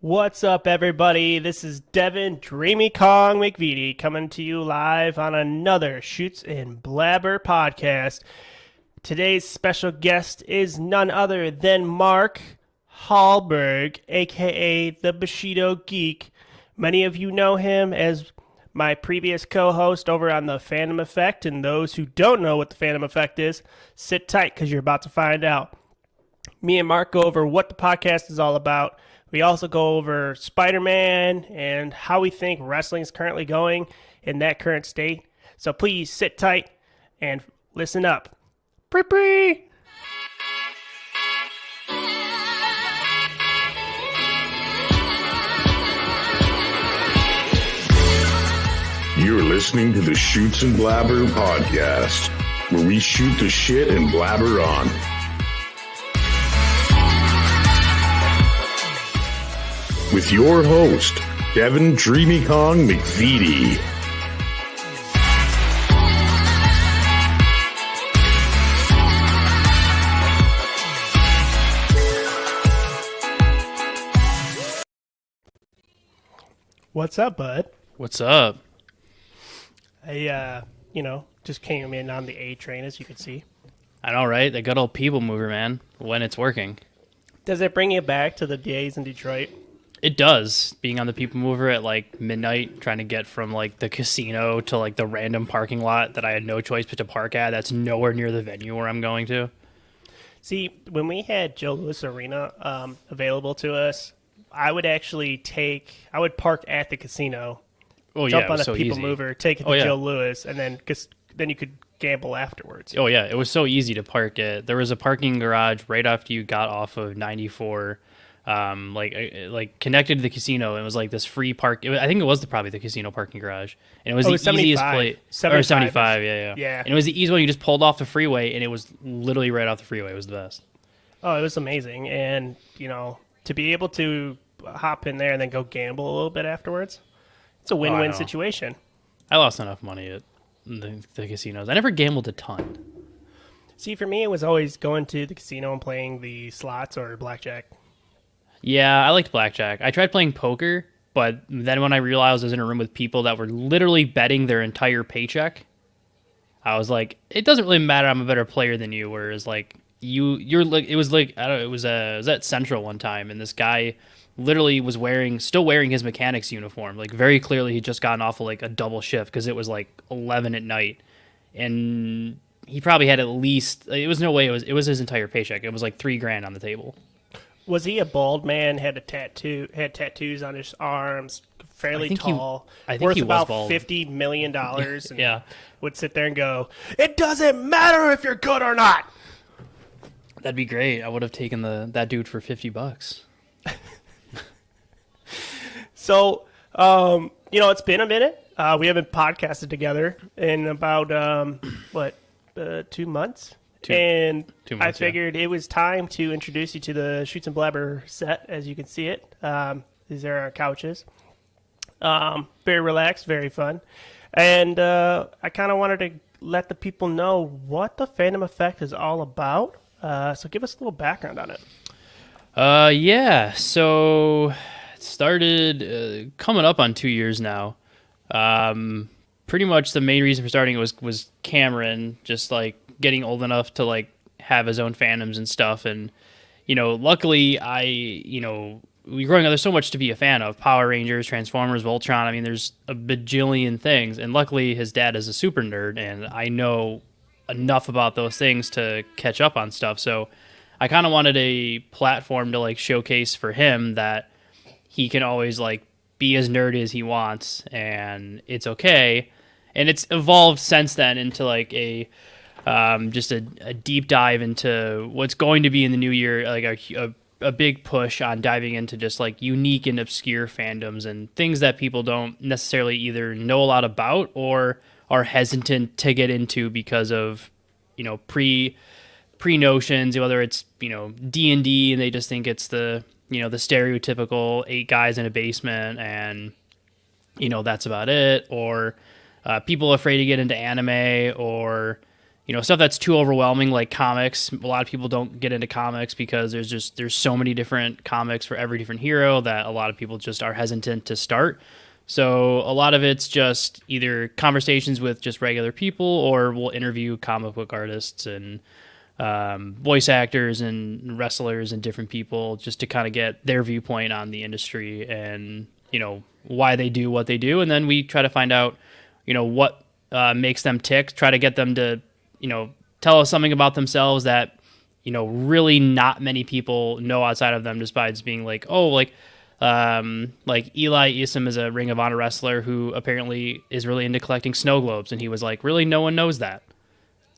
What's up, everybody? This is Devon Dreamy Kong McVitie coming to you live on another Shoots and Blabber podcast. Today's special guest is none other than Mark Hallberg, aka the Bushido Geek. Many of you know him as my previous co-host over on the Fandom Effect, and those who don't know what the Fandom Effect is, sit tight because you're about to find out. Me and Mark go over what the podcast is all about. We also go over Spiderman and how we think wrestling is currently going in that current state. So please sit tight and listen up. Pre-pre! You're listening to the Shoots and Blabber podcast, where we shoot the shit and blabber on. With your host, Devon Dreamy Kong McVitie. What's up, bud? What's up? I, just came in on the A train, as you can see. I know, right? The good old people mover, man, when it's working. Does it bring you back to the days in Detroit? It does, being on the people mover at like midnight, trying to get from like the casino to like the random parking lot that I had no choice but to park at. That's nowhere near the venue where I'm going to. See, when we had Joe Louis Arena available to us, I would park at the casino, jump on a people mover, take it to Joe Louis, and then you could gamble afterwards. Oh yeah, it was so easy to park it. There was a parking garage right after you got off of 94. Like connected to the casino. It was like this free park. I think it was probably the casino parking garage, and it was the easiest place. 75, yeah. And it was the easiest one. You just pulled off the freeway, and it was literally right off the freeway. It was the best. Oh, it was amazing, and to be able to hop in there and then go gamble a little bit afterwards, it's a win-win situation. I lost enough money at the casinos. I never gambled a ton. See, for me, it was always going to the casino and playing the slots or blackjack. Yeah, I liked blackjack. I tried playing poker, but then when I realized I was in a room with people that were literally betting their entire paycheck, I was like, it doesn't really matter. I'm a better player than you. Whereas like you're like, it was like, I don't know, it was at Central one time, and this guy literally was still wearing his mechanic's uniform. Like very clearly he'd just gotten off of like a double shift because it was like 11 at night. And he probably had at least, it was no way it was his entire paycheck. It was like $3,000 on the table. Was he a bald man? Had tattoos on his arms, fairly tall, worth about $50 million, and would sit there and go, "It doesn't matter if you're good or not." That'd be great. I would have taken that dude for $50. So, it's been a minute. We haven't podcasted together in about 2 months. Two months, I figured it was time to introduce you to the Shoots and Blabber set, as you can see it. These are our couches. Very relaxed, very fun. And I kind of wanted to let the people know what the Fandom Effect is all about. So give us a little background on it. So it started coming up on 2 years now. Pretty much the main reason for starting it was Cameron, just like getting old enough to like have his own fandoms and stuff. And, luckily growing up, there's so much to be a fan of: Power Rangers, Transformers, Voltron. I mean, there's a bajillion things. And luckily his dad is a super nerd, and I know enough about those things to catch up on stuff. So I kind of wanted a platform to like showcase for him that he can always like be as nerdy as he wants, and it's okay. And it's evolved since then into like just a deep dive into what's going to be in the new year, like a big push on diving into just like unique and obscure fandoms and things that people don't necessarily either know a lot about or are hesitant to get into because of pre notions, whether it's D&D and they just think it's the the stereotypical 8 guys in a basement and that's about it, or people afraid to get into anime, or stuff that's too overwhelming, like comics. A lot of people don't get into comics because there's so many different comics for every different hero that a lot of people just are hesitant to start. So a lot of it's just either conversations with just regular people, or we'll interview comic book artists and voice actors and wrestlers and different people just to kind of get their viewpoint on the industry and, why they do what they do. And then we try to find out, what makes them tick, try to get them to, tell us something about themselves that, really not many people know outside of them, besides being like, oh, like Eli Isom is a Ring of Honor wrestler who apparently is really into collecting snow globes. And he was like, really, no one knows that.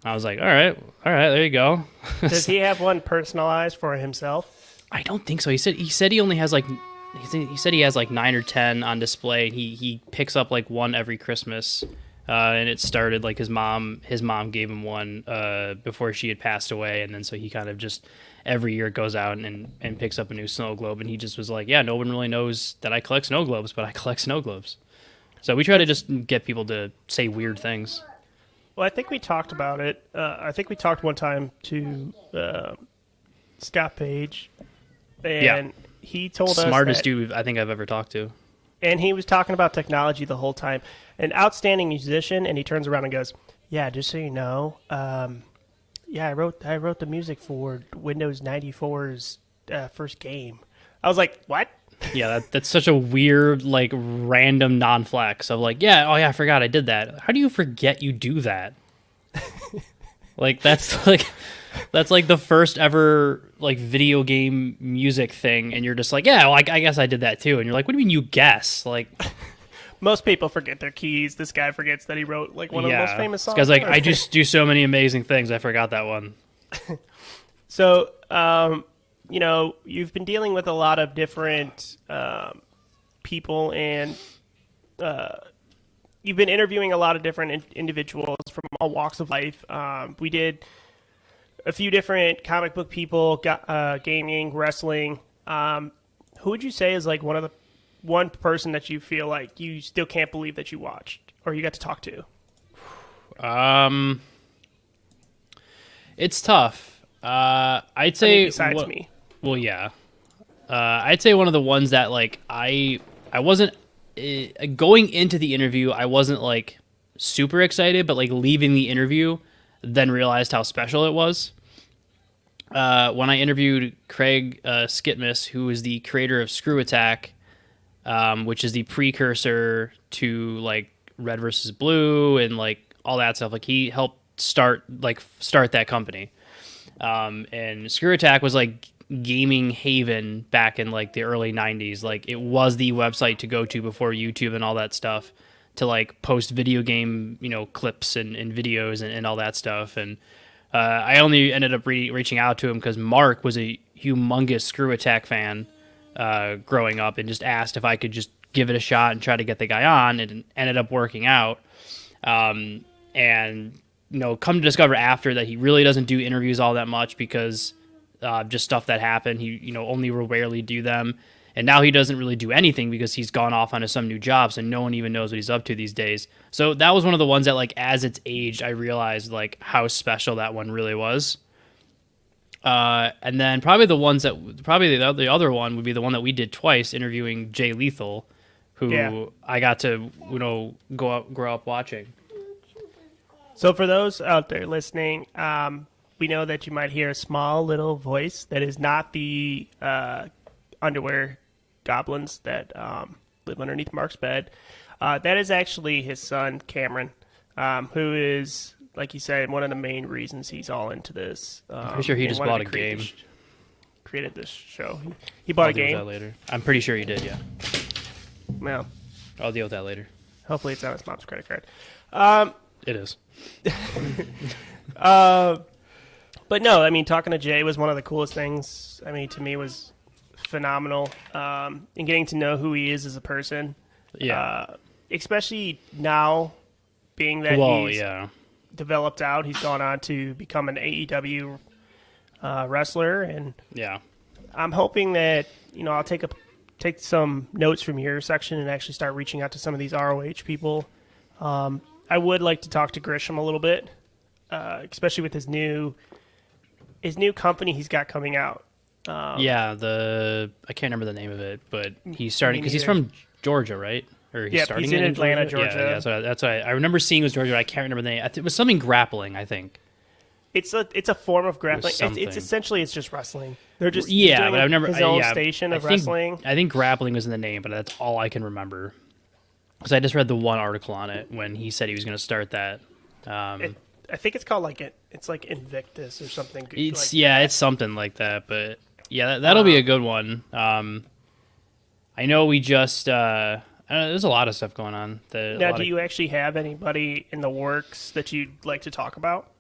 I was like, all right, there you go. Does he have one personalized for himself? I don't think so. He said he only has he said he has like 9 or 10 on display. He picks up like one every Christmas. And it started like his mom gave him one before she had passed away, and then so he kind of just every year goes out and picks up a new snow globe, and he just was like, yeah, no one really knows that I collect snow globes, but I collect snow globes. So we try to just get people to say weird things. Well, I think we talked about it. I think we talked one time to Scott Page, and he told us smartest dude I think I've ever talked to. And he was talking about technology the whole time. An outstanding musician, and he turns around and goes, "Yeah, just so you know, I wrote the music for Windows 94's first game." I was like, "What?" Yeah, that's such a weird, like, random non-flex of like, I forgot I did that. How do you forget you do that? Like that's like the first ever like video game music thing, and you're just like, I guess I did that too. And you're like, what do you mean you guess? Like, most people forget their keys. This guy forgets that he wrote like one of the most famous songs. This guy's like, I just do so many amazing things. I forgot that one. So, you've been dealing with a lot of different people, and you've been interviewing a lot of different individuals from all walks of life. We did a few different comic book people, gaming, wrestling. Who would you say is like one person that you feel like you still can't believe that you watched or you got to talk to? It's tough. I'd say besides me. Well, yeah. I'd say one of the ones that like I wasn't going into the interview. I wasn't like super excited, but like leaving the interview, then realized how special it was. When I interviewed Craig Skitmus, who is the creator of Screw Attack, which is the precursor to like Red versus Blue and like all that stuff. Like he helped start that company. And Screw Attack was like gaming haven back in like the early 90s. Like it was the website to go to before YouTube and all that stuff, to like post video game, clips and videos and all that stuff. And I only ended up reaching out to him because Mark was a humongous Screw Attack fan growing up, and just asked if I could just give it a shot and try to get the guy on, and it ended up working out. And come to discover after that he really doesn't do interviews all that much because just stuff that happened. He only rarely do them, and now he doesn't really do anything because he's gone off onto some new job, so no one even knows what he's up to these days. So that was one of the ones that like as it's aged, I realized like how special that one really was. And then probably the other one would be the one that we did twice, interviewing Jay Lethal, who I got to grow up watching. So for those out there listening, we know that you might hear a small little voice that is not the underwear goblins that live underneath Mark's bed. That is actually his son, Cameron, who is, like you said, one of the main reasons he's all into this. I'm pretty sure he just bought a game. Created this show. He bought a game? I'll deal with that later. I'm pretty sure he did, yeah. Well, I'll deal with that later. Hopefully it's on his mom's credit card. It is. But no, I mean, talking to Jay was one of the coolest things. I mean, to me, was phenomenal. And getting to know who he is as a person. Yeah. Especially now, being that he's developed out, he's gone on to become an AEW wrestler, and I'm hoping that I'll take some notes from your section and actually start reaching out to some of these ROH people. I would like to talk to Grisham a little bit. especially with his new company he's got coming out. Yeah, I can't remember the name of it, but he's starting because he's from Georgia, right? Or he's starting he's in Atlanta, Georgia. Yeah, that's what I remember seeing was Georgia. I can't remember the name. It was something grappling, I think. It's a form of grappling. Something. It's essentially just wrestling. They're just but doing I've never his own station of wrestling. I think grappling was in the name, but that's all I can remember. Because I just read the one article on it when he said he was going to start that. I think it's called it's like Invictus or something. It's something like that. But yeah, that'll be a good one. I know we just. I don't know, there's a lot of stuff going on. Now, do you actually have anybody in the works that you'd like to talk about?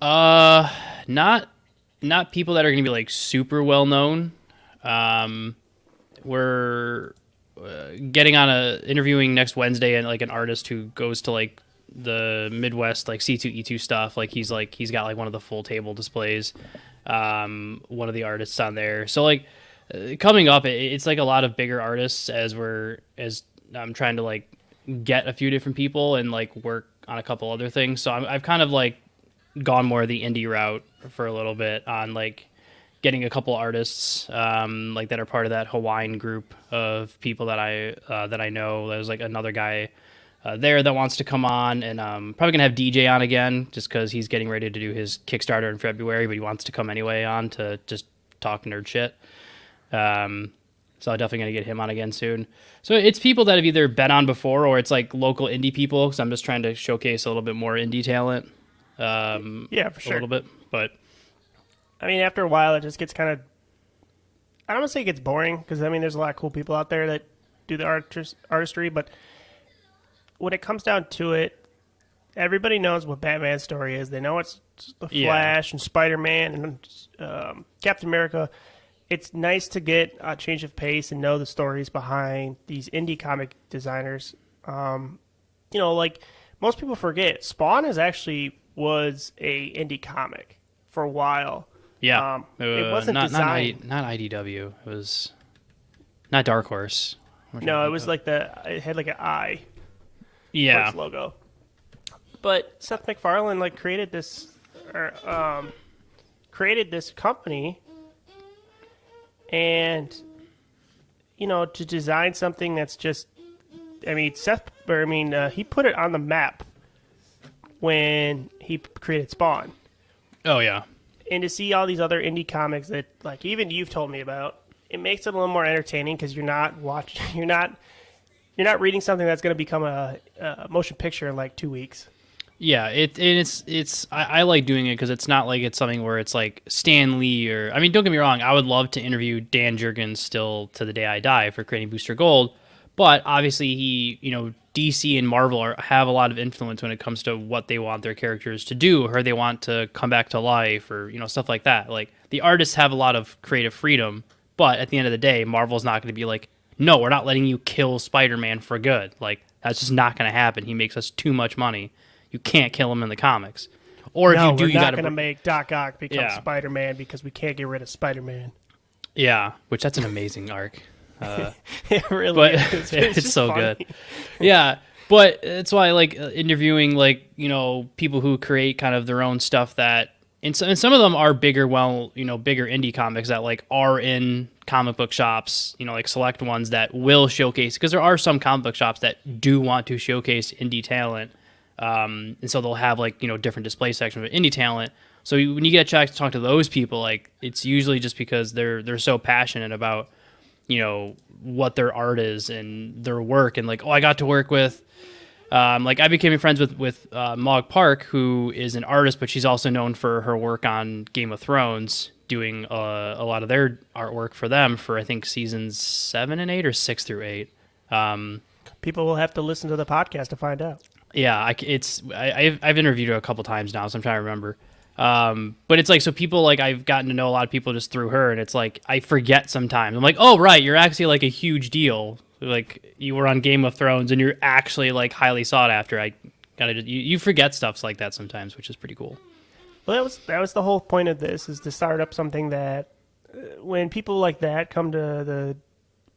Not people that are going to be like super well known. We're getting on interviewing next Wednesday and like an artist who goes to like the Midwest like C2E2 stuff. Like he's got like one of the full table displays. One of the artists on there. So like coming up, it's like a lot of bigger artists as I'm trying to like get a few different people and like work on a couple other things. So I've kind of like gone more the indie route for a little bit on like getting a couple artists like that are part of that Hawaiian group of people that I know. There's like another guy there that wants to come on, and probably gonna have DJ on again just because he's getting ready to do his Kickstarter in February, but he wants to come anyway on to just talk nerd shit. So I'm definitely gonna get him on again soon. So it's people that have either been on before or it's like local indie people because I'm just trying to showcase a little bit more indie talent. Yeah, for sure. A little bit, but I mean, after a while, it just gets kind of. I don't want to say it gets boring because I mean, there's a lot of cool people out there that do the artistry, but when it comes down to it, everybody knows what Batman's story is. They know it's the Flash and Spiderman and Captain America. It's nice to get a change of pace and know the stories behind these indie comic designers. Like most people forget, Spawn was a indie comic for a while. Yeah, it wasn't designed. Not IDW. It was not Dark Horse. No, it was like it had like an eye. Yeah. For its logo. But Seth MacFarlane created this company, and to design something that's just. I mean, he put it on the map when he created Spawn. Oh yeah. And to see all these other indie comics that even you've told me about, it makes it a little more entertaining because you're not reading something that's going to become a motion picture in like 2 weeks. Yeah, I like doing it because it's not like it's something where it's like Stan Lee or I mean, don't get me wrong, I would love to interview Dan Jurgens still to the day I die for creating Booster Gold, but obviously DC and Marvel have a lot of influence when it comes to what they want their characters to do or they want to come back to life or stuff like that. Like the artists have a lot of creative freedom, but at the end of the day, Marvel's not going to be like, no, we're not letting you kill Spider-Man for good. Like that's just not going to happen. He makes us too much money. You can't kill him in the comics. Or if you do, you got to. We're not going to make Doc Ock become Spider-Man because we can't get rid of Spider-Man. Yeah, which that's an amazing arc. It really is. It's so funny. good. Yeah, but that's why I like interviewing people who create kind of their own stuff that and some of them are bigger indie comics that are in comic book shops, select ones that will showcase because there are some comic book shops that do want to showcase indie talent. And so they'll have different display sections of indie talent. So when you get a chance to talk to those people, it's usually just because they're so passionate about what their art is and their work and I got to work with I became friends with Mog Park, who is an artist, but she's also known for her work on Game of Thrones, doing a lot of their artwork for them for I think seasons 7 and 8 or 6 through 8. People will have to listen to the podcast to find out. Yeah, I've interviewed her a couple times now, so I'm trying to remember. But it's so people I've gotten to know a lot of people just through her, and it's I forget sometimes. I'm like, oh right, you're actually a huge deal. You were on Game of Thrones, and you're actually highly sought after. You forget stuff like that sometimes, which is pretty cool. Well, that was the whole point of this, is to start up something that when people like that come to the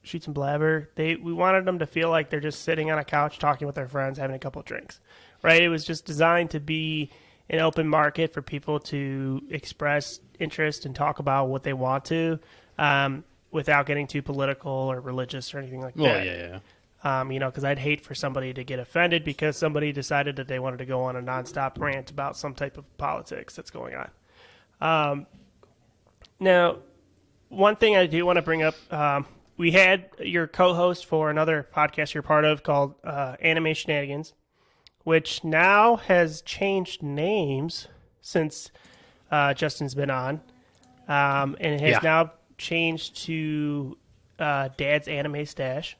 Shoots and Blabber, we wanted them to feel like they're just sitting on a couch talking with their friends, having a couple of drinks. right? It was just designed to be an open market for people to express interest and talk about what they want to, without getting too political or religious or anything like Well, that. yeah. Because I'd hate for somebody to get offended because somebody decided that they wanted to go on a nonstop rant about some type of politics that's going on. Now, one thing I do want to bring up, we had your co-host for another podcast you're part of called Anime Shenanigans, which now has changed names since Justin's been on, and it has now changed to Dad's Anime Stash.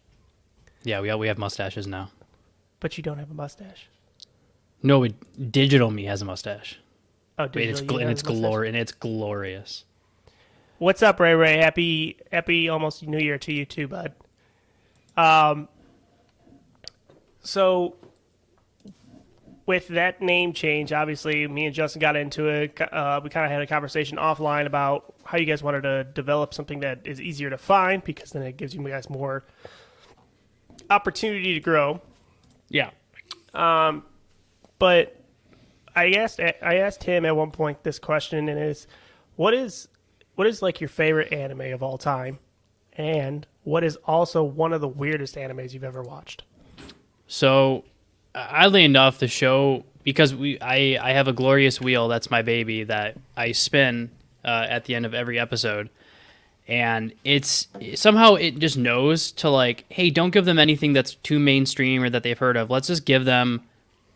Yeah, we have mustaches now. But you don't have a mustache. No, digital me has a mustache. Oh, And digital. it's glorious. What's up, Ray Ray? Happy almost New Year to you too, bud. So with that name change, obviously, me and Justin got into it. We kind of had a conversation offline about how you guys wanted to develop something that is easier to find, because then it gives you guys more opportunity to grow. Yeah. But I asked him at one point this question, and it's what is like your favorite anime of all time, and what is also one of the weirdest animes you've ever watched? So, oddly enough, the show, because I have a glorious wheel, that's my baby, that I spin at the end of every episode. And it's somehow it just knows to like, hey, don't give them anything that's too mainstream or that they've heard of. Let's just give them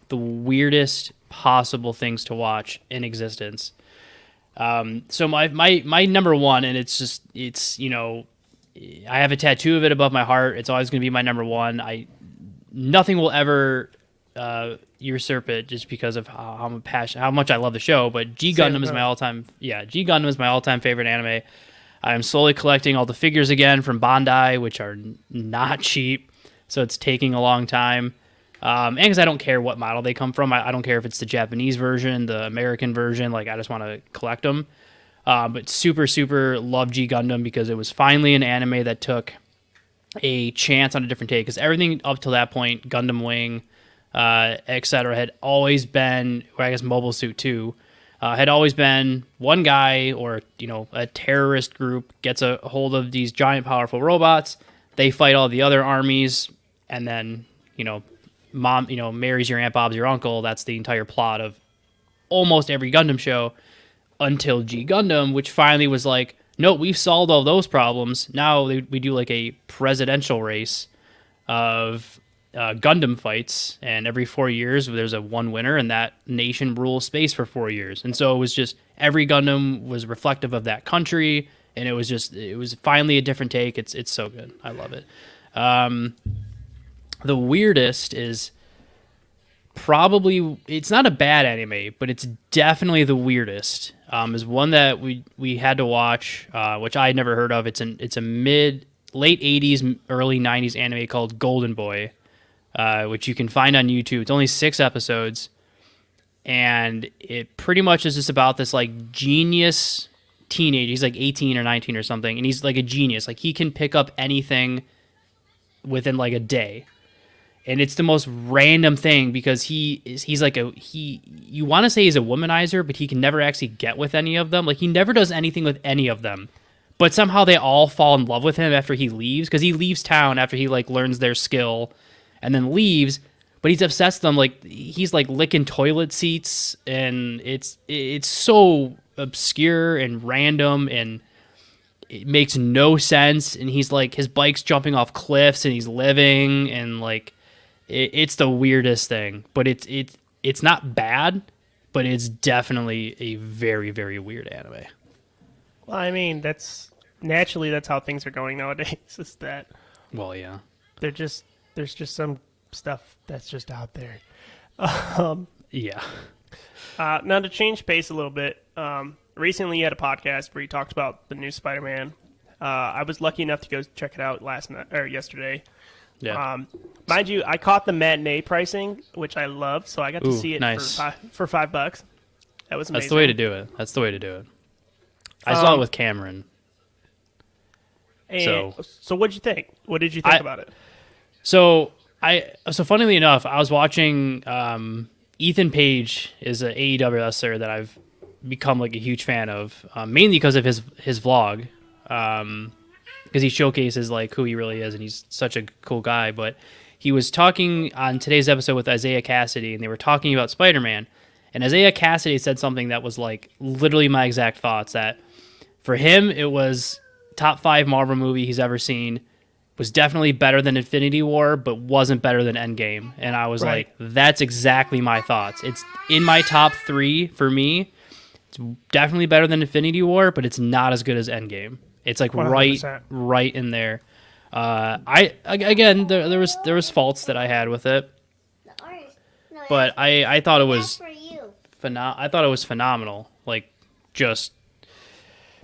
the weirdest possible things to watch in existence. So my number one, and it's I have a tattoo of it above my heart. It's always going to be my number one. Nothing will ever usurp it just because of how much I love the show. But G Gundam is my all-time. Yeah, G Gundam is my all-time favorite anime. I'm slowly collecting all the figures again from Bandai, which are not cheap, so it's taking a long time. And because I don't care what model they come from, I don't care if it's the Japanese version, the American version. Like, I just want to collect them. But super, super love G Gundam because it was finally an anime that took a chance on a different take. Because everything up till that point, Gundam Wing, etc., had always been, or I guess Mobile Suit 2, had always been one guy or a terrorist group gets a hold of these giant powerful robots. They fight all the other armies, and then mom marries your Aunt Bob's your uncle. That's the entire plot of almost every Gundam show until G Gundam, which finally was like, no, we've solved all those problems. Now we do like a presidential race of Gundam fights, and every 4 years there's one winner, and that nation rules space for 4 years. And so it was just every Gundam was reflective of that country, and it was finally a different take. It's so good. I love it. The weirdest is probably, it's not a bad anime, but it's definitely the weirdest. Is one that we had to watch, which I had never heard of. It's a late 80s, early 90s anime called Golden Boy, which you can find on YouTube. It's only 6 episodes, and it pretty much is just about this like genius teenager. He's like 18 or 19 or something, and he's like a genius. Like, he can pick up anything within like a day. And it's the most random thing because he's like you want to say he's a womanizer, but he can never actually get with any of them. Like, he never does anything with any of them. But somehow they all fall in love with him after he leaves, because he leaves town after he like learns their skill and then leaves, but he's obsessed with them. Like, he's like licking toilet seats, and it's so obscure and random, and it makes no sense. And he's like, his bike's jumping off cliffs and he's living, and like it's the weirdest thing. But it's not bad, but it's definitely a very, very weird anime. Well, I mean, that's how things are going nowadays. Is that? Well, yeah. There's just some stuff that's just out there. Yeah. Now, to change pace a little bit, recently you had a podcast where you talked about the new Spider-Man. I was lucky enough to go check it out yesterday. Yeah. Mind you, I caught the matinee pricing, which I love, so I got to see it nice. for $5. That was amazing. That's the way to do it. I saw it with Cameron. So what did you think? What did you think about it? So funnily enough, I was watching Ethan Page is an AEW wrestler that I've become like a huge fan of, mainly because of his vlog, because he showcases like who he really is, and he's such a cool guy. But he was talking on today's episode with Isaiah Cassidy, and they were talking about Spider-Man, and Isaiah Cassidy said something that was like literally my exact thoughts, that for him it was top 5 Marvel movie he's ever seen, was definitely better than Infinity War, but wasn't better than Endgame. And I was Right. like, that's exactly my thoughts. It's in my top 3 for me. It's definitely better than Infinity War, but it's not as good as Endgame. It's like 100%. right in there. Again, there was faults that I had with it, but I thought it was I thought it was phenomenal. Like, just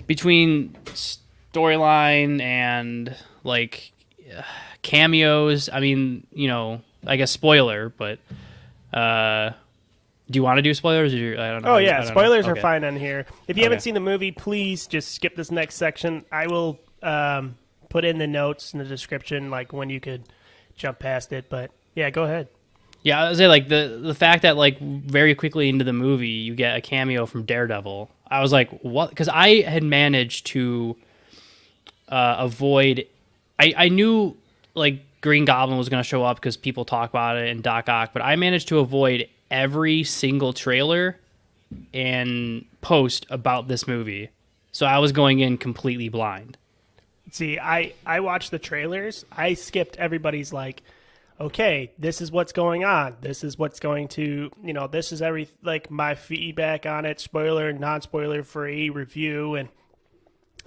between storyline and like cameos. I mean, I guess spoiler, but do you want to do spoilers? Or I don't know. Oh yeah, spoilers are Okay. fine on here. If you haven't Okay. seen the movie, please just skip this next section. I will put in the notes in the description, like when you could jump past it. But yeah, go ahead. Yeah, I was say like the fact that like very quickly into the movie you get a cameo from Daredevil. I was like, what? Because I had managed to avoid. I knew like Green Goblin was going to show up because people talk about it and Doc Ock, but I managed to avoid every single trailer and post about this movie. So I was going in completely blind. See, I watched the trailers. I skipped everybody's like, okay, this is what's going on. This is what's going to, this is like my feedback on it, spoiler, non-spoiler free review, and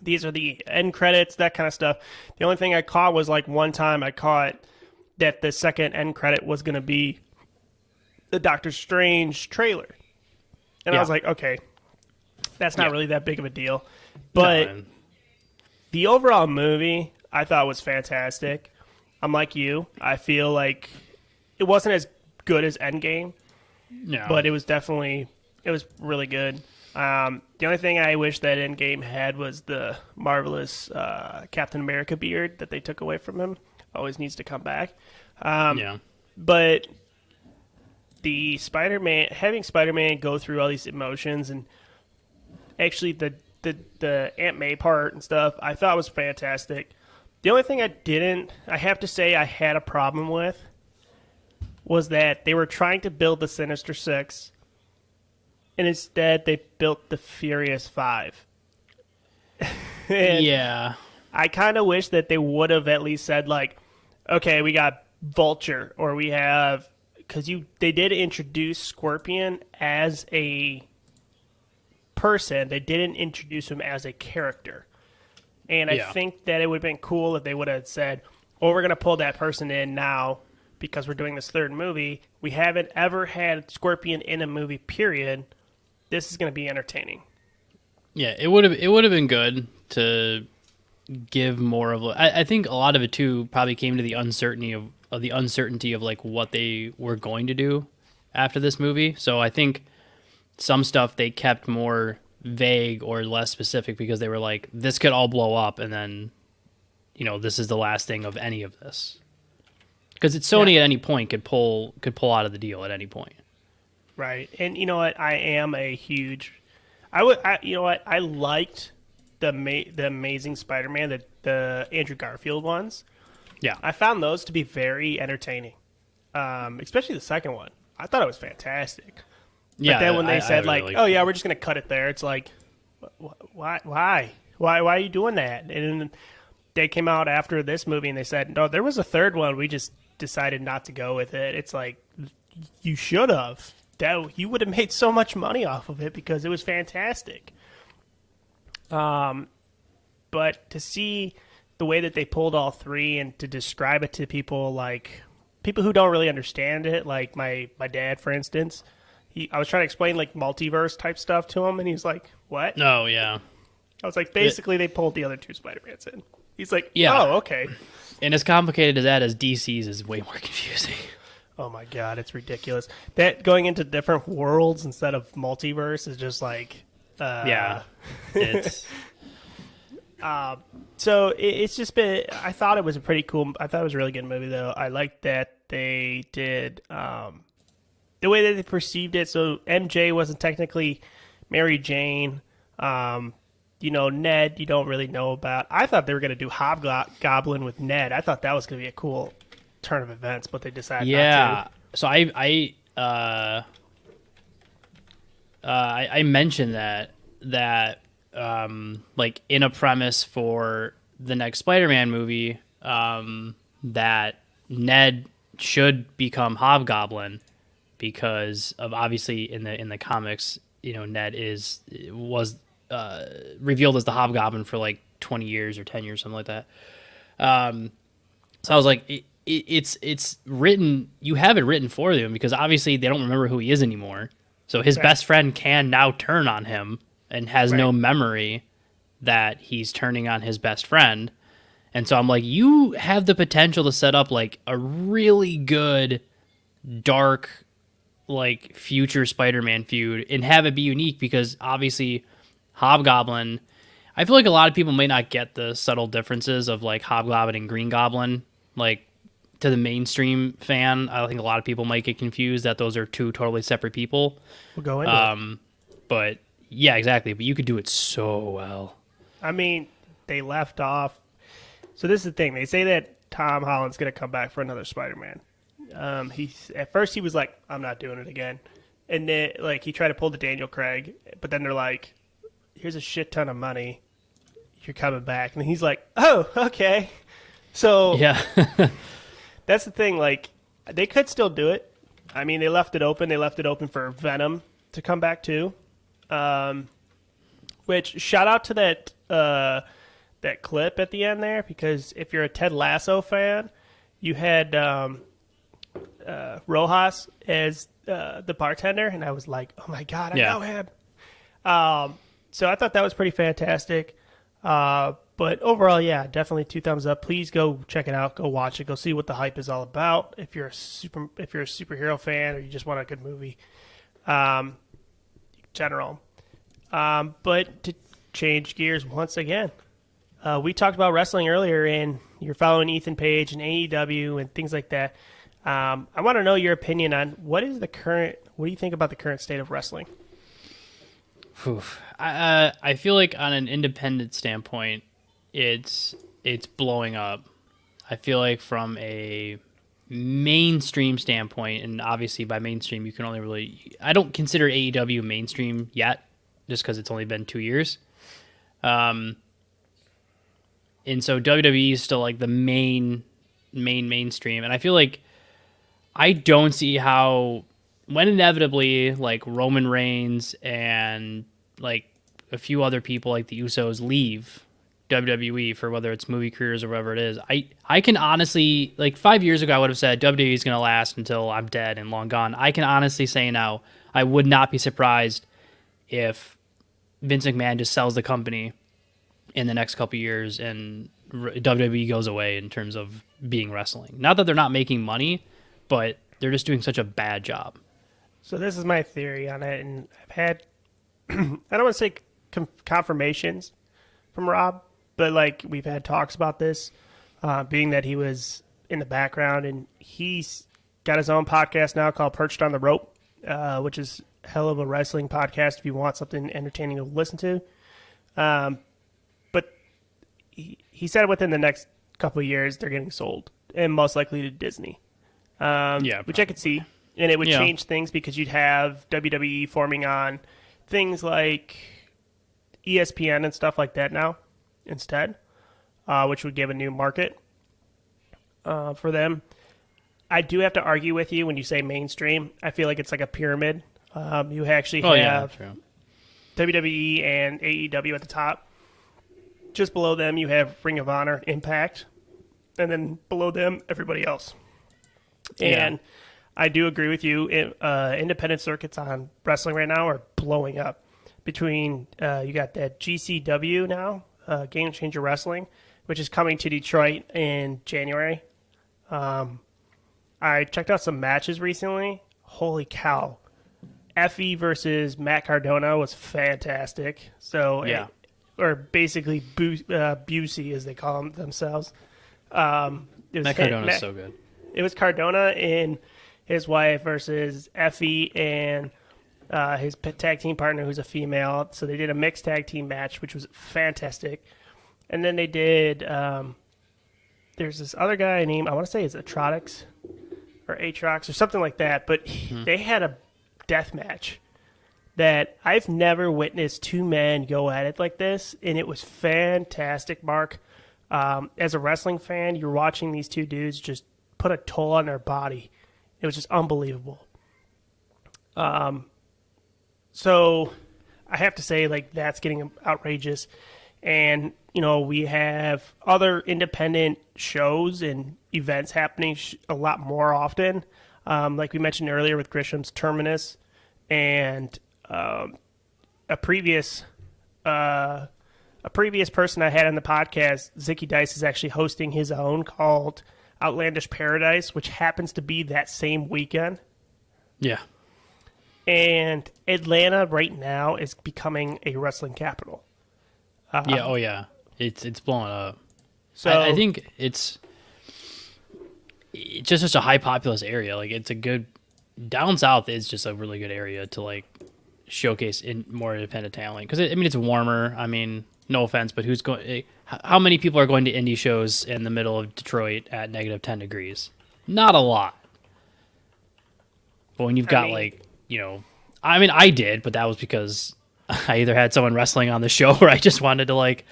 these are the end credits, that kind of stuff. The only thing I caught was like one time I caught that the second end credit was going to be the Doctor Strange trailer. And I Yeah. was like, okay, that's not Yeah. really that big of a deal. But No, the overall movie I thought was fantastic. I'm like you. I feel like it wasn't as good as Endgame, no. but it was really good. The only thing I wish that Endgame had was the marvelous Captain America beard that they took away from him. Always needs to come back. Yeah. But the having Spider-Man go through all these emotions, and actually the Aunt May part and stuff, I thought was fantastic. The only thing I have to say I had a problem with was that they were trying to build the Sinister Six, and instead they built the Furious Five. And Yeah. I kind of wish that they would have at least said, like, okay, we got Vulture, or we have, because they did introduce Scorpion as a person. They didn't introduce him as a character. And I Yeah. think that it would have been cool if they would have said, oh, we're going to pull that person in now because we're doing this third movie. We haven't ever had Scorpion in a movie, period. This is going to be entertaining. Yeah, it would have been good to give more of. I think a lot of it too probably came to the uncertainty of like what they were going to do after this movie. So I think some stuff they kept more vague or less specific because they were like, this could all blow up, and then this is the last thing of any of this. Because it's Sony at any point could pull out of the deal at any point. Right. And you know what? I am a huge. You know what? I liked the Amazing Spider-Man, the Andrew Garfield ones. Yeah. I found those to be very entertaining, especially the second one. I thought it was fantastic. But then when they said really like, liked "Oh it. yeah, we're just gonna cut it there," it's like, why are you doing that? And then they came out after this movie and they said, "No, there was a third one. We just decided not to go with it." It's like, you should have. That you would have made so much money off of it because it was fantastic. But to see the way that they pulled all three and to describe it to people who don't really understand it, like my dad, for instance. I was trying to explain like multiverse type stuff to him, and he's like, "What?" No, yeah. I was like, basically, they pulled the other two Spider-Mans in. He's like, Yeah. "Oh, okay." And as complicated as that as DC's is way more confusing. Oh my god, it's ridiculous. That going into different worlds instead of multiverse is just like, Yeah. It's So it's just been. I thought it was a pretty cool. I thought it was a really good movie, though. I liked that they did. the way that they perceived it. So MJ wasn't technically Mary Jane. Ned, you don't really know about. I thought they were going to do Hobgoblin with Ned. I thought that was going to be a cool turn of events, but they decided not to. So I mentioned that like in a premise for the next Spider-Man movie, that Ned should become Hobgoblin because of obviously in the comics, Ned was revealed as the Hobgoblin for like 20 years or 10 years, something like that. So I was like, it's written. You have it written for them because obviously they don't remember who he is anymore. So his best friend can now turn on him and has no memory that he's turning on his best friend. And so I'm like, you have the potential to set up like a really good dark like future Spider-Man feud and have it be unique because obviously Hobgoblin, I feel like a lot of people may not get the subtle differences of like Hobgoblin and Green Goblin. Like to the mainstream fan, I think a lot of people might get confused that those are two totally separate people. We'll go into it. But yeah, exactly. But you could do it so well. I mean, they left off. So this is the thing. They say that Tom Holland's going to come back for another Spider-Man. At first he was like, I'm not doing it again. And then like he tried to pull the Daniel Craig, but then they're like, here's a shit ton of money. You're coming back. And he's like, oh, okay. So yeah, that's the thing. Like they could still do it. I mean, they left it open. They left it open for Venom to come back too. Which shout out to that clip at the end there, because if you're a Ted Lasso fan, you had Rojas as the bartender, and I was like, oh my god, I know him. So I thought that was pretty fantastic. But overall, yeah, definitely 2 thumbs up. Please go check it out. Go watch it. Go see what the hype is all about. If you're a superhero fan or you just want a good movie, general. But to change gears once again, we talked about wrestling earlier, and you're following Ethan Page and AEW and things like that. I want to know your opinion on what do you think about the current state of wrestling? I feel like on an independent standpoint, it's blowing up. I feel like from a mainstream standpoint, and obviously by mainstream you can only really, I don't consider AEW mainstream yet, just because it's only been 2 years. And so WWE is still like the mainstream, and I feel like I don't see how, when inevitably like Roman Reigns and like a few other people like the Usos leave WWE for whether it's movie careers or whatever it is, I can honestly, like 5 years ago I would have said WWE is going to last until I'm dead and long gone. I can honestly say now I would not be surprised if Vince McMahon just sells the company in the next couple of years and WWE goes away in terms of being wrestling. Not that they're not making money, but they're just doing such a bad job. So this is my theory on it, and I've had, I don't want to say confirmations from Rob, but like we've had talks about this, being that he was in the background, and he's got his own podcast now called Perched on the Rope, which is a hell of a wrestling podcast if you want something entertaining to listen to. But he said within the next couple of years they're getting sold, and most likely to Disney. Which I could see, and it would change things because you'd have WWE forming on things like ESPN and stuff like that now instead, which would give a new market for them. I do have to argue with you when you say mainstream. I feel like it's like a pyramid. You actually have WWE and AEW at the top. Just below them, you have Ring of Honor, Impact, and then below them, everybody else. And I do agree with you. Independent circuits on wrestling right now are blowing up. Between you got that GCW now, Game Changer Wrestling, which is coming to Detroit in January. I checked out some matches recently. Holy cow! Effie versus Matt Cardona was fantastic. So or basically Busey as they call them themselves. Matt Cardona is so good. It was Cardona, and his wife versus Effie and his tag team partner, who's a female. So they did a mixed tag team match, which was fantastic. And then they did. There's this other guy named, I want to say it's Atrox or Atrox or something like that, but they had a death match that I've never witnessed two men go at it like this, and it was fantastic, Mark. As a wrestling fan, you're watching these two dudes just put a toll on their body. It was just unbelievable. So I have to say, like, that's getting outrageous. And, you know, we have other independent shows and events happening a lot more often. Like we mentioned earlier with Grisham's Terminus, and a previous person I had on the podcast, Zicky Dice, is actually hosting his own called Outlandish Paradise, which happens to be that same weekend. Yeah. And Atlanta right now is becoming a wrestling capital. Yeah. Oh yeah. It's blowing up. So I think it's just such a high populous area. Like, it's a good down south is just a really good area to like showcase in more independent talent, because it's warmer. I mean, no offense, but who's going? How many people are going to indie shows in the middle of Detroit at negative 10 degrees? Not a lot. But when you've got I did, but that was because I either had someone wrestling on the show or I just wanted to like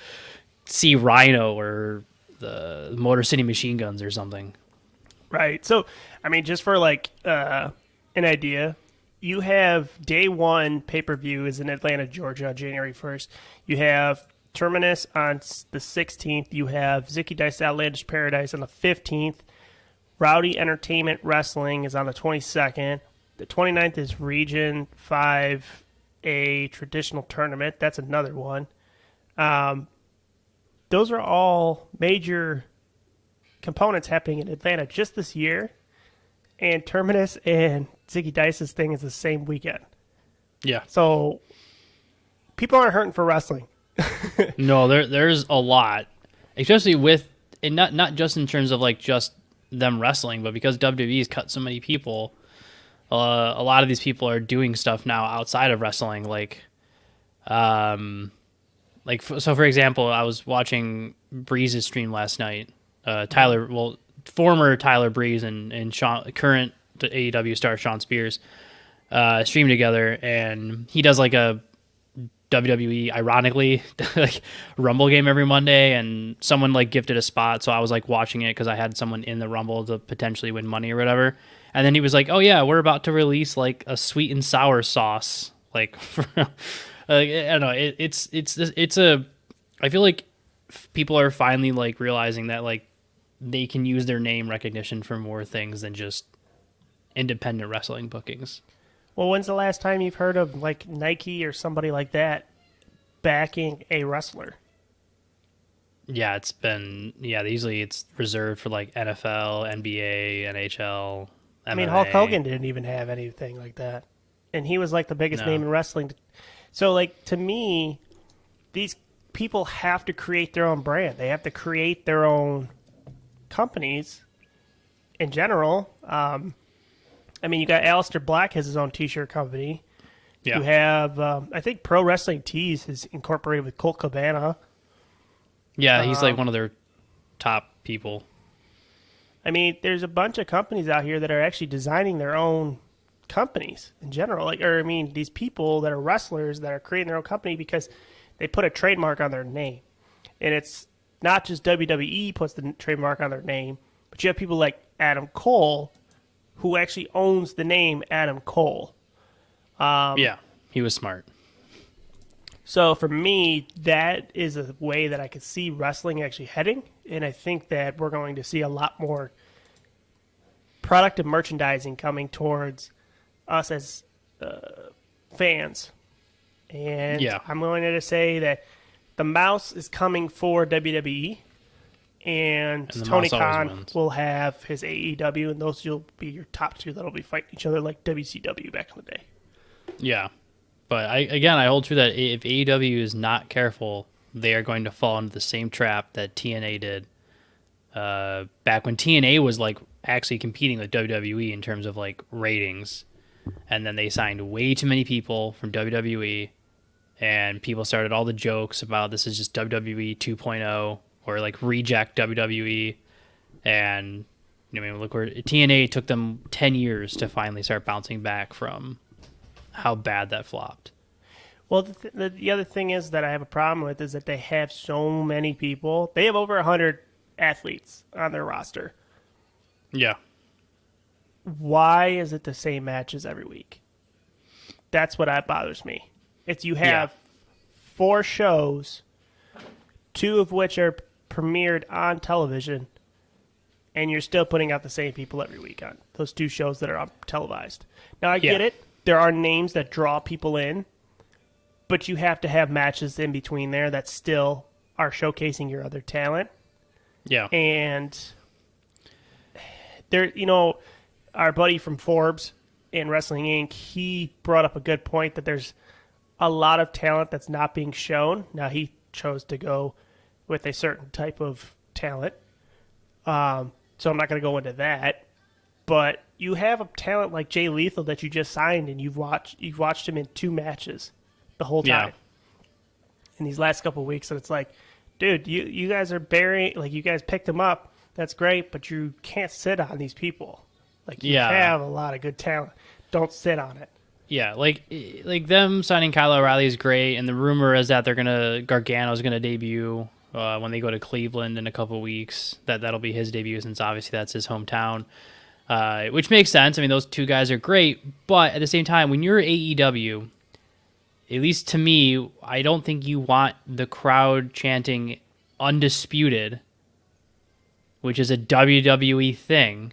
see Rhino or the Motor City Machine Guns or something. Right. So, I mean, just for like an idea, you have day one pay-per-view is in Atlanta, Georgia, on January 1st. You have Terminus on the 16th. You have Zicky Dice Outlandish Paradise on the 15th. Rowdy Entertainment Wrestling is on the 22nd. The 29th is Region 5, a traditional tournament. That's another one. Those are all major components happening in Atlanta just this year. And Terminus and Zicky Dice's thing is the same weekend. Yeah. So people aren't hurting for wrestling. No, there's a lot, especially with, and not just in terms of like just them wrestling, but because WWE's cut so many people, a lot of these people are doing stuff now outside of wrestling. So for example, I was watching Breeze's stream last night. Former Tyler Breeze and current AEW star Sean Spears stream together, and he does like a WWE, ironically, like Rumble game every Monday, and someone like gifted a spot, so I was like watching it because I had someone in the Rumble to potentially win money or whatever. And then he was like, "Oh yeah, we're about to release like a sweet and sour sauce." Like, I don't know. It's a. I feel like people are finally like realizing that like they can use their name recognition for more things than just independent wrestling bookings. Well, when's the last time you've heard of like Nike or somebody like that backing a wrestler? Yeah, usually it's reserved for like NFL, NBA, NHL. MMA. I mean, Hulk Hogan didn't even have anything like that. And he was like the biggest name in wrestling. So like, to me, these people have to create their own brand. They have to create their own companies in general. I mean, you got Aleister Black has his own t-shirt company. Yeah. You have, I think Pro Wrestling Tees is incorporated with Colt Cabana. Yeah, he's like one of their top people. I mean, there's a bunch of companies out here that are actually designing their own companies in general. These people that are wrestlers that are creating their own company because they put a trademark on their name. And it's not just WWE puts the trademark on their name, but you have people like Adam Cole, who actually owns the name Adam Cole. Yeah, he was smart. So for me, that is a way that I could see wrestling actually heading, and I think that we're going to see a lot more product and merchandising coming towards us as fans. And I'm going to say that the mouse is coming for WWE, and Tony Khan will have his AEW, and those will be your top two that'll be fighting each other like WCW back in the day. Yeah. But I hold true that if AEW is not careful, they are going to fall into the same trap that TNA did back when TNA was like actually competing with WWE in terms of like ratings, and then they signed way too many people from WWE, and people started all the jokes about this is just WWE 2.0 or like reject WWE, and I mean look where TNA took them 10 years to finally start bouncing back from how bad that flopped. Well, the other thing is that I have a problem with is that they have so many people. They have over 100 athletes on their roster. Yeah. Why is it the same matches every week? That's what bothers me. It's you have 4 shows, 2 of which are premiered on television, and you're still putting out the same people every week on those 2 shows that are televised. Now, I get it. There are names that draw people in, but you have to have matches in between there that still are showcasing your other talent. Yeah. And there, our buddy from Forbes and Wrestling Inc., he brought up a good point that there's a lot of talent that's not being shown. Now, he chose to go with a certain type of talent. So I'm not going to go into that. But you have a talent like Jay Lethal that you just signed, and you've watched him in 2 matches the whole time in these last couple of weeks. And it's like, dude, you guys are burying, like, you guys picked him up. That's great, but you can't sit on these people. Like, you have a lot of good talent. Don't sit on it. Yeah, like them signing Kyle O'Reilly is great, and the rumor is that Gargano's gonna debut when they go to Cleveland in a couple weeks. That'll be his debut, since obviously that's his hometown, which makes sense. I mean, those 2 guys are great, but at the same time, when you're AEW, at least to me, I don't think you want the crowd chanting Undisputed, which is a WWE thing,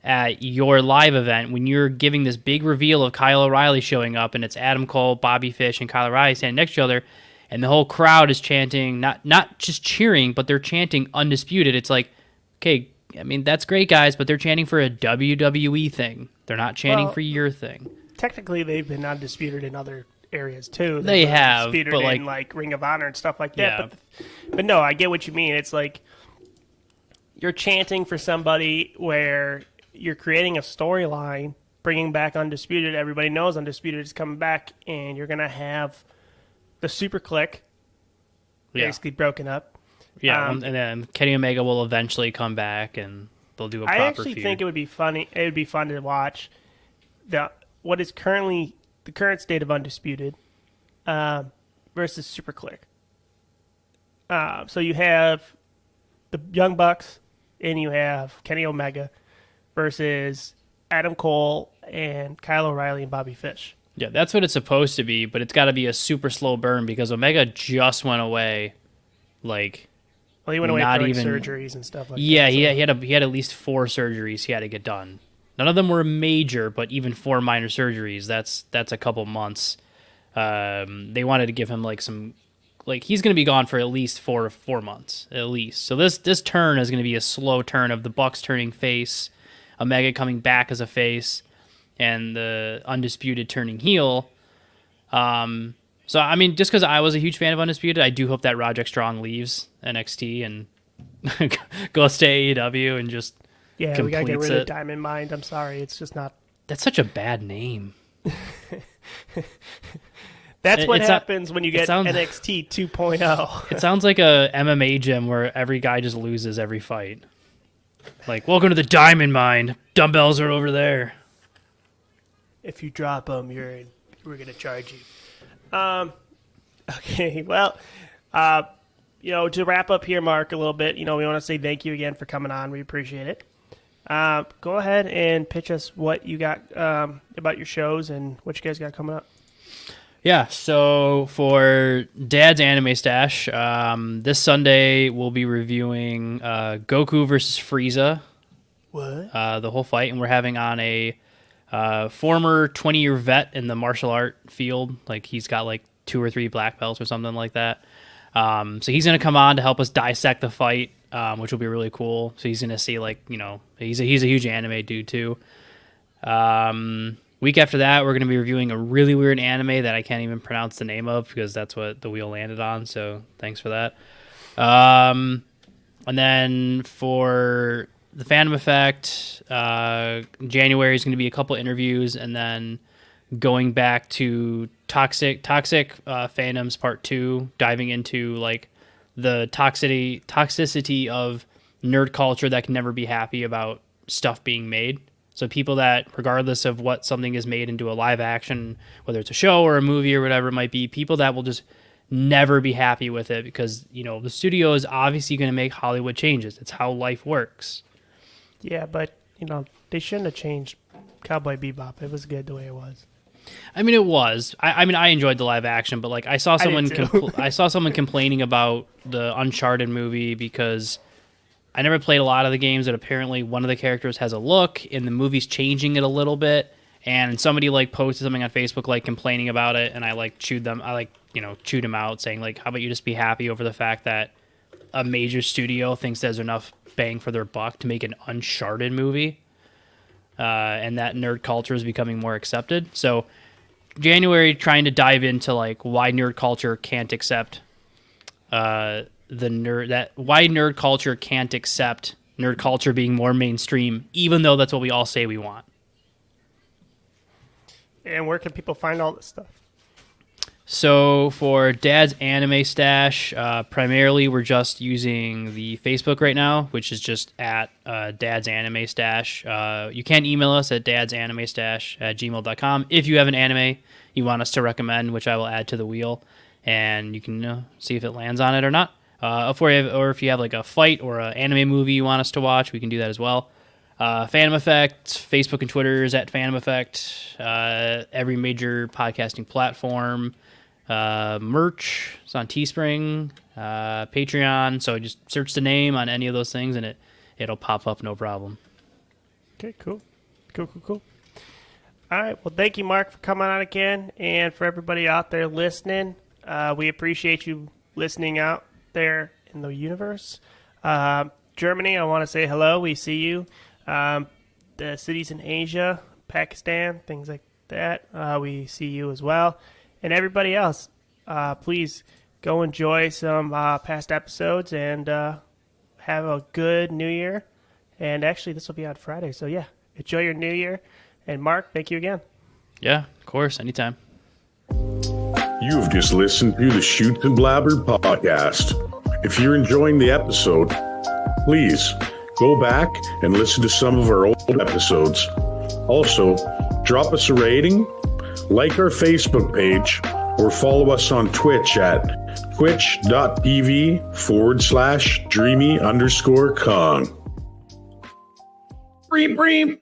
at your live event when you're giving this big reveal of Kyle O'Reilly showing up, and it's Adam Cole, Bobby Fish, and Kyle O'Reilly standing next to each other, and the whole crowd is chanting, not just cheering, but they're chanting Undisputed. It's like, okay, I mean, that's great, guys, but they're chanting for a WWE thing. They're not chanting for your thing. Technically, they've been undisputed in other areas too. They have, but in like Ring of Honor and stuff like that. Yeah. But no, I get what you mean. It's like you're chanting for somebody where you're creating a storyline, bringing back Undisputed. Everybody knows Undisputed is coming back, and you're gonna have the Super Click basically broken up. Yeah, and then Kenny Omega will eventually come back, and they'll do a proper feud. I actually think it would be funny. It would be fun to watch what is currently the current state of Undisputed versus Super Click. So you have the Young Bucks and you have Kenny Omega versus Adam Cole and Kyle O'Reilly and Bobby Fish. Yeah, that's what it's supposed to be, but it's got to be a super slow burn because Omega just went away. Like, well, he went away for surgeries and stuff like that. Yeah, he had at least 4 surgeries he had to get done. None of them were major, but even 4 minor surgeries, that's a couple months. They wanted to give him he's going to be gone for at least 4 months, at least. So this turn is going to be a slow turn of the Bucks turning face, Omega coming back as a face, and the Undisputed turning heel. So, I mean, just because I was a huge fan of Undisputed, I do hope that Roderick Strong leaves NXT and goes to AEW and just we got to get rid of of Diamond Mind. I'm sorry. It's just not... That's such a bad name. That's what happens when you get NXT 2.0. It sounds like a MMA gym where every guy just loses every fight. Like, welcome to the Diamond Mine. Dumbbells are over there. If you drop them, we're going to charge you. Okay, well, to wrap up here, Mark, a little bit, we want to say thank you again for coming on. We appreciate it. Go ahead and pitch us what you got about your shows and what you guys got coming up. Yeah, so for Dad's Anime Stash, this Sunday we'll be reviewing Goku versus Frieza. What? The whole fight, and we're having on a former 20-year vet in the martial art field. Like, he's got like 2 or 3 black belts or something like that. So he's going to come on to help us dissect the fight, which will be really cool. So he's going to see, he's a huge anime dude too. Week after that, we're going to be reviewing a really weird anime that I can't even pronounce the name of because that's what the wheel landed on. So thanks for that. And then for the Fandom Effect, January is going to be a couple interviews, and then going back to Toxic Fandoms Part 2, diving into like the toxicity of nerd culture that can never be happy about stuff being made. So people that, regardless of what something is made into a live action, whether it's a show or a movie or whatever it might be, people that will just never be happy with it because, you know, the studio is obviously going to make Hollywood changes. It's how life works. Yeah, but, you know, they shouldn't have changed Cowboy Bebop. It was good the way it was. I mean, it was. I mean, I enjoyed the live action, but like I saw someone I saw someone complaining about the Uncharted movie because I never played a lot of the games, and apparently one of the characters has a look, and the movie's changing it a little bit. And somebody like posted something on Facebook like complaining about it, and I like chewed them out, saying like, how about you just be happy over the fact that a major studio thinks there's enough bang for their buck to make an Uncharted movie, and that nerd culture is becoming more accepted. So January, trying to dive into like why nerd culture can't accept why nerd culture can't accept nerd culture being more mainstream, even though that's what we all say we want. And where can people find all this stuff? So for Dad's Anime Stash, primarily we're just using the Facebook right now, which is just at Dad's Anime Stash. You can email us at dadsanimestash@gmail.com if you have an anime you want us to recommend, which I will add to the wheel, and you can see if it lands on it or not. Or if you have like a fight or an anime movie you want us to watch, we can do that as well. Fandom Effect, Facebook and Twitter is at Fandom Effect. Every major podcasting platform. Merch, it's on Teespring, Patreon. So just search the name on any of those things, and it'll pop up, no problem. Okay, cool. Cool. All right, well, thank you, Mark, for coming on again, and for everybody out there listening. We appreciate you listening out there in the universe. Germany, I want to say hello. We see you. The cities in Asia, Pakistan, things like that, we see you as well. And everybody else, please go enjoy some past episodes and have a good New Year. And actually, this will be on Friday, so yeah, enjoy your New Year. And Mark, thank you again. Yeah, of course, anytime. You've just listened to the Shoot and Blabber podcast. If you're enjoying the episode, please go back and listen to some of our old episodes. Also, drop us a rating, like our Facebook page, or follow us on Twitch at twitch.tv/dreamy_Kong. Bream, bream.